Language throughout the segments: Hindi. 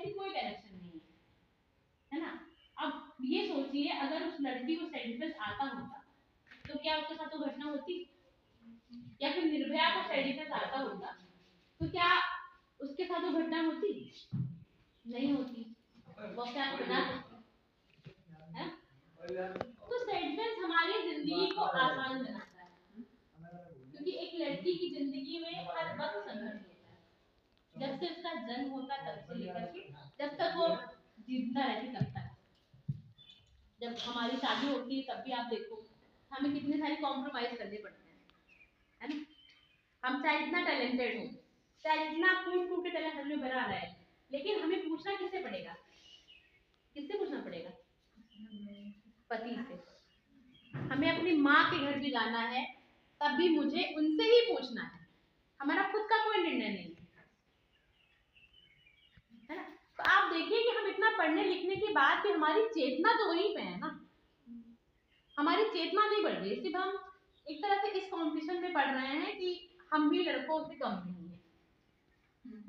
ऐसी कोई डायरेक्शन नहीं है ना। अब ये सोचिए अगर उस लड़की को सेल्फ डिफेंस आता होता तो क्या उसके साथ वो घटना होती, या फिर निर्भया को सेल्फ डिफेंस आता होता तो क्या उसके साथ वो घटना होती, नहीं होती। वो क्या बना सकती है। तो सेल्फ डिफेंस हमारी जिंदगी को आसान बनाता है, क्योंकि एक लड़की की जिंदगी में हर वक्त संघर्ष होता है, जब से उसका जन्म होता है तब से लेकर के जब तक वो जिंदा रहती तब तक। जब हमारी शादी होती है तब भी आप देखो हमें कितने सारे कॉम्प्रोमाइज करने पड़ते हैं, है ना। हम चाहे इतना टैलेंटेड हो, चाहे इतना कूट कूट के टैलेंट हमें बना रहा है, लेकिन हमें पूछना किससे पड़ेगा, किससे पूछना पड़ेगा, पति से। हमें अपनी माँ के घर भी जाना है तब भी मुझे उनसे ही पूछना है, हमारा खुद का कोई निर्णय नहीं है ना। तो आप देखिए कि हम इतना पढ़ने लिखने के बाद भी हमारी चेतना तो वहीं पे है ना, हमारी चेतना नहीं बढ़ रही। सिर्फ हम एक तरह से इस कंपटीशन में पढ़ रहे हैं कि हम भी लड़कों से कम नहीं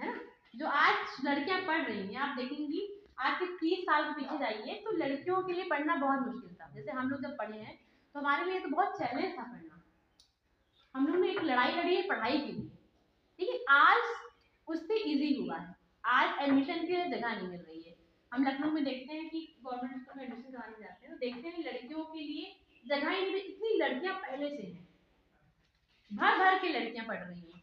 है ना। जो आज लड़कियां पढ़ रही हैं आप देखेंगी आज से 30 साल के पीछे जाइए तो लड़कियों के लिए पढ़ना बहुत मुश्किल था। जैसे हम लोग जब पढ़े हैं तो हमारे लिए तो बहुत चैलेंज था पढ़ना, हम लोग ने एक लड़ाई लड़ी है पढ़ाई के लिए, लेकिन आज उससे इजी हुआ है। आज एडमिशन की जगह नहीं मिल रही है। हम लखनऊ में देखते हैं कि गवर्नमेंट स्कूल में एडमिशन कराने जाते हैं तो देखते हैं लड़कियों के लिए जगह ही नहीं मिली। इतनी लड़कियां पहले से हैं, भर भर के लड़कियां पढ़ रही हैं।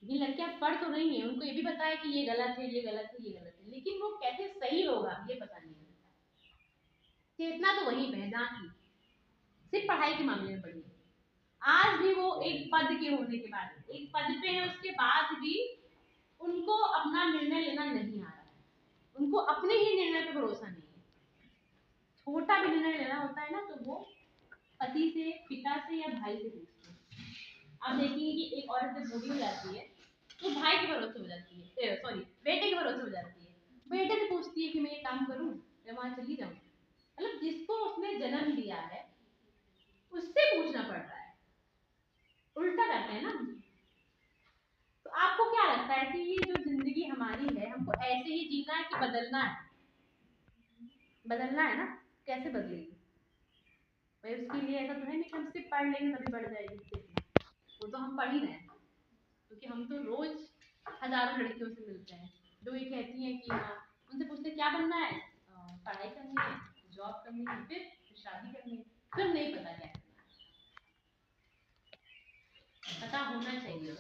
ये लड़कियां पढ़ तो रही हैं, उनको ये भी पता है कि ये गलत है ये गलत है ये गलत है, लेकिन वो कैसे सही होगा ये पता नहीं है। चेतना तो वहीं पे है जहाँ की सिर्फ पढ़ाई के मामले में पढ़ी है। आज भी वो एक पद के होने के बाद एक पद पे है, उसके बाद भी उनको अपना निर्णय लेना नहीं आ रहा है, उनको अपने ही निर्णय पे भरोसा नहीं है। छोटा भी निर्णय लेना होता है ना तो वो पति से, पिता से या भाई से पूछते हैं। आप देखेंगे कि एक औरत जब बूढ़ी हो जाती है तो भाई के भरोसे हो जाती है, सॉरी बेटे के भरोसे हो जाती है। बेटे से पूछती है कि मैं ये काम करूं या वहां चली जाऊं, मतलब जिसको उसने जन्म दिया है उससे पूछना पड़ रहा है, उल्टा करते हैं ना। तो आपको क्या लगता है कि ये जो जिंदगी हमारी है हमको ऐसे ही जीना है कि बदलना है, बदलना है ना, कैसे बदलेगी भाई। उसके लिए ऐसा तो है नहीं कि हम सिर्फ पढ़ लेंगे तभी बढ़ जाएगी, वो तो हम पढ़ ही रहे हैं, क्योंकि हम तो रोज हजारों लड़कियों से मिलते हैं जो ये कहती हैं कि हाँ, उनसे पूछते क्या बनना है, पढ़ाई करनी है, जॉब करनी है, फिर शादी करनी है, फिर नहीं पता क्या करना है। पता होना चाहिए।